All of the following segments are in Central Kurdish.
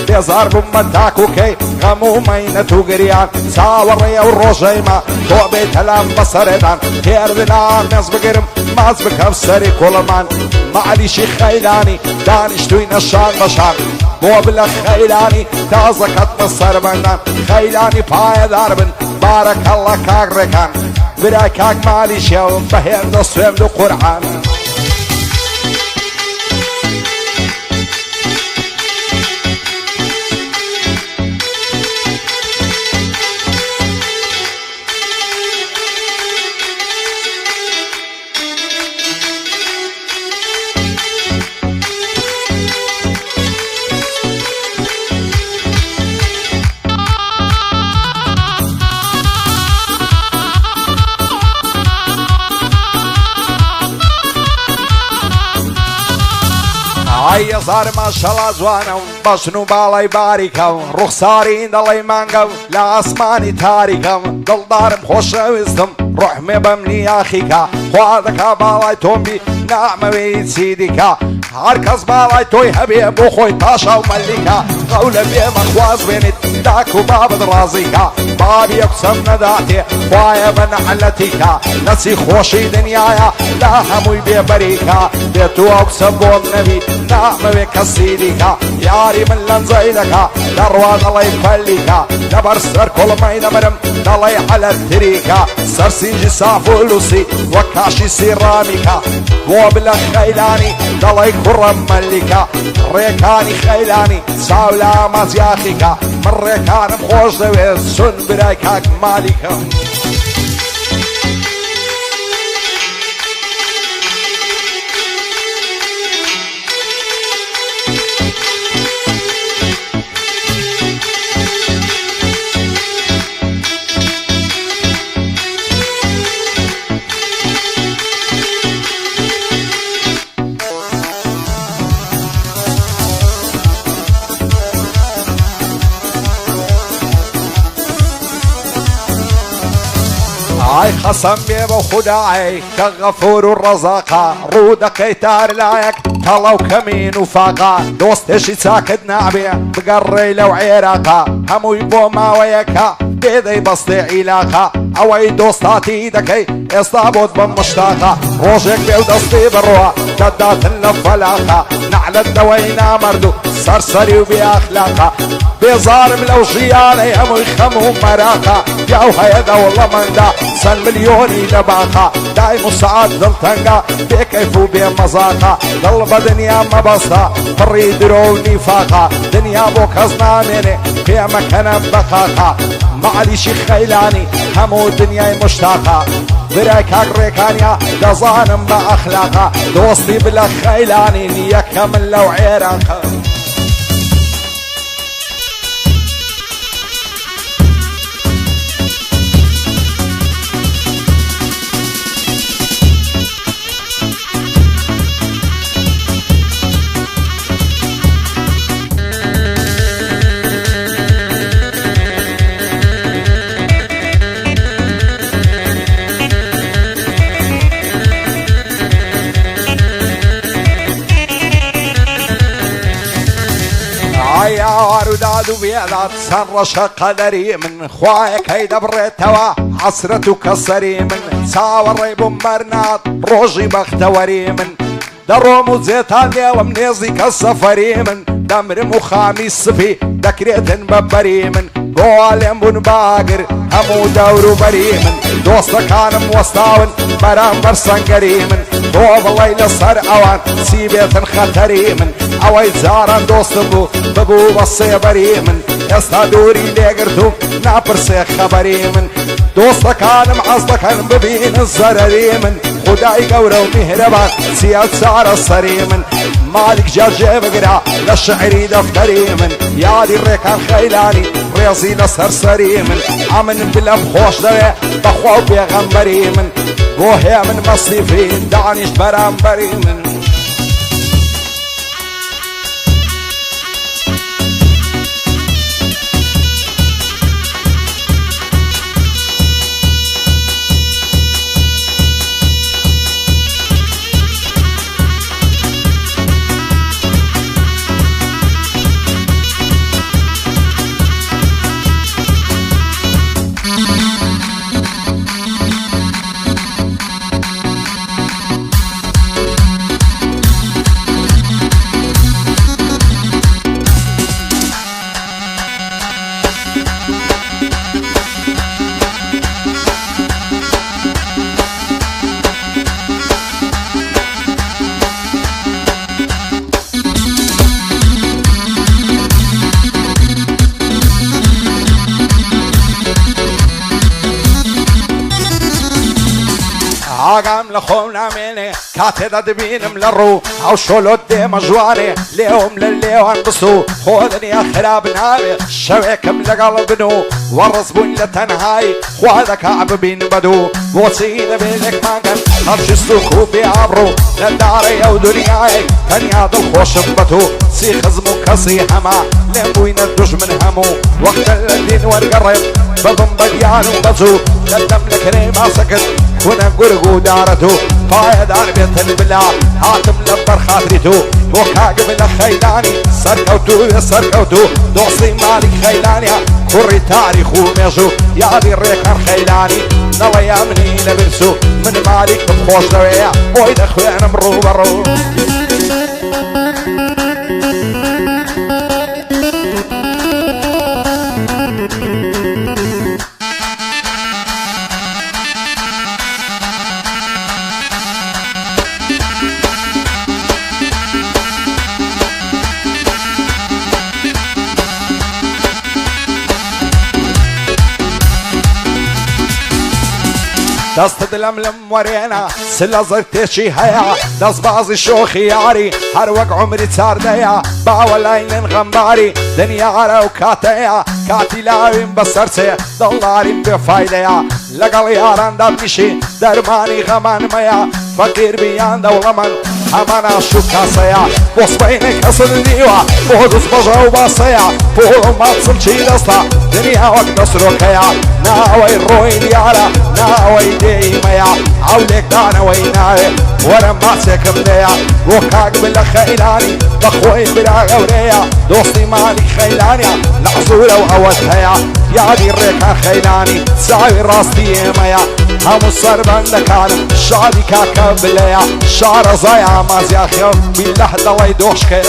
بێزار بووم بە تاکوکەی غەم و مەینەت و گریان چاوەڕێە و ڕۆژەیمە تۆ بێت هەلام بەسەرێدان تێردنا مێز بگرم ماز بکەم سەری کوڵمان معلیشی خەیلانی دانیشتووی نەشان بەشان بۆ بلە خەیلانی تازەکەت بە سەربەندان خەیلانی پایەدار بن بارەکەڵە کاگڕێکان برای کاک مالیشێوم بەهێندە سوێند و قورعان هزار ماشەڵا جوانە بەشن و باڵای باریکەم ڕوخساری دەڵی مانگەم لە ئاسمانی تاریکەم دڵدارم خۆشەویستم ڕحمێ بەم نیاخیکە خوا دەکا باڵای تۆمبی نامەوێی چی دیکە هەر کەس باڵای تۆی هەبێ بۆ خۆی پاشا و مەلیکە قەولە بێمە خواز بێنیت داک و بابت ڕازیکە بابی یەکسەم نەداتێ خوایە بە نەحەلەتیکە نەچی خۆشی دنیایە لا هەمووی بێبەریکە بێت و ئەوکسە بۆم نەبی نامەوێ کەسی دیکە یاری من لەنجەی دەکا دەڕوا دەڵی پەلیکە لەبەر سەر کوڵمەی نەمرم دەڵی حەلەتریکە سەرسینجی ساف و لوسی وەک کاشی سیڕامیکە بۆ بلە خەیلانی دەڵی کوڕم مەلیکە ڕێکانی خەیلانی چاو لە ئامازیاخیکە من ڕێکانم خۆش دەوێت سون برای کاک مالیکە ئای خەسەم بێ بە خودای کە غەفور و ڕەزاقا ڕوو دەکەی تار لایەک تەڵەو کەمین و فاقا دۆستێشی چاکت نابێ بگەڕێی لەو عێراقا هەمووی بۆ ماوەیەکە بێدەی بەستێ عیلاقا ئەوەی دۆستاتی دەکەی ئێستا بۆت بەم مشتاقا ڕۆژێک بێ و دەستی بڕوە کە داتن لە فەلاقا نەعلت دەوەی نامەرد و سەرسەری و بێئەخلاقا بێزارم لەو ژیانەی هەمووی خەم و مەراقا پیاو هەیە دەوڵەمەندا چەند ملیۆنی لە باقا دایم و سەعات دڵتەنگا بێکەیف و بێمەزاقا دڵ بە دنیا مەبەستە پڕی درۆ و نیفاقا دنیا بۆ کەس نامێنێ پێمەکەنە بەقاقا معلیشی خەیلانی هەموو دنیای مشتاقا برای کاک ڕێکانیا دەزانم بە ئەخلاقا دۆستی بلە خەیلانی نیەکە من لەو عێراقا یار و داد و بێداد چەند ڕەشە قەدەری من خوایەکەی دەبڕێتەوە حەسرەت و کەسەری من چاوەڕێی بووم مەرنات ڕۆژی بەختەوەری من دەڕۆم و جێتان دێوم نێزی کە سەفەری من دەمرم و خامی سپی دەکرێتن بەبەری من بۆ لێم بوون باگر هەموو دەور و بەری من دۆستەکانم وەستاون بەرامبەر سەنگەری من تۆ بڵێی لەسەر ئەوان چی بێتن خەتەری من ئەوەی جاران دۆستم بوو ببوو بە سێبەری من ئێستا دووری لێگرتوم ناپرسێ خەبەری من دۆستەکانم حەز دەکەن ببینن زەرەری من خودای گەورە و میهرەبان چیە چارە سەری من مالک جێ بگرا لە شعری دەفتەری من یادی ڕێکان خەیلانی ڕێزی لەسەر سەری من ئەمن بلەم خۆش دەوێ بەخوا و پێغەمبەری من بۆ هەیە من مەسیفی دانیشت بەرامبەری من واقام لخونا مني كاتدا دبينم للرو او شولو دي مجواني ليهم لليوان بسو خودني يا خراب ناري شويكم لقلبنو ورزبون لتنهاي وهذا كعب بين بدو وصينا بينك مانكن هرش السوكو بيعبرو للداري او دنياي تنياد الخوش بتو سي خزمو كسي هما لموين الدج من همو وقت الدين والقرب بضم بديان وبزو لدم لكريم سكت كنا قرقو دارتو فايد عن بيت البلا هاتم لبر خاطرتو وكاقب لخيلاني سركوتو يا سركوتو دوصي مالك خيلاني كوري تاريخ وميجو يا دي الريكان خيلاني نلا يا مني لبرسو من مالك بخوش دويا ويد اخوان مرو برو دست دلم لم ورينا سلا زرتشي هيا دست بعض الشوخي ياري هر وق عمري صار ديا باولين غمباري دنيا على وكاتيا كاتي لاوين بسرسي دولارين بفايديا لقل ياران دبنشي درماني غمان ميا فقير بيان دولمن همانا شو كاسيا وصبينك اصل ديوا بودس بجا وباسيا بولو ما تصلشي دستا دنيا وقت نصركيا ناوي الروين يارا ناوي ديميا عولك دانا ويناوي ورما سيكم ديا وكاق بلا خيلاني بخوي بلا غوريا دوستي مالي خيلانيا لعزولة وعوتهيا يا دي الريكان خيلاني ساوي راستي ميا همو الصربان دكان شادي كاكا بليا شعر زايا مازيا خيام باللحظة ويدوش كيا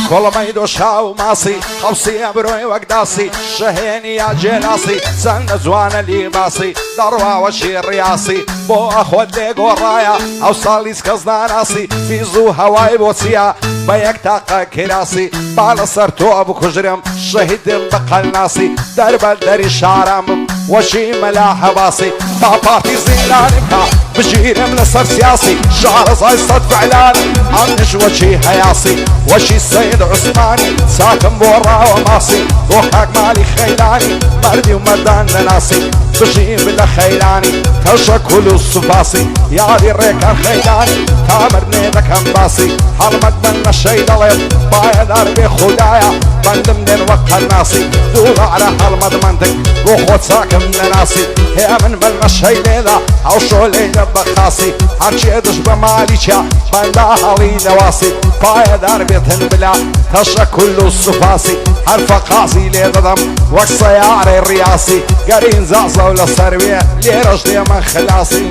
كل ما يدوشها وماسي خبصي بروي وقداسي شهيني يا جلاسي سن زوان لباسي ضروا وشي الرياسي بو اخوة ليق ورايا او صاليس كزنا ناسي في زو هواي بوسيا بيك تاقا كراسي بالصرتو ابو كجرم شهيد بقل ناسي درب الدري شارم وشي ملاح باسي باباتي زيلانكا بجير من الصر سياسي شعر زاي صد فعلان عنش وشي هياسي وشي السيد عثماني ساكن بورا وماسي وحق مالي خيلاني مردي ومردان ناسي بجي بلا خيلاني تشكل الصفاسي يا دي الريكان خيلاني تامر نيدك همباسي حرمت من الشي ضليب بايد اربي خدايا بند من وقت الناسي دور على حرمت منتك وخوت ساكن ناسي هي من بالمشي ليدا او شو ليدا بخاسي هرشي ادش بماليشا بندا حالي نواسي بايد اربي تنبلا تشكل الصفاسي حرف قاسي ليدا دم والسيارة الرياسي قرين زعزة ولا سربية ليرجلي من خلاصي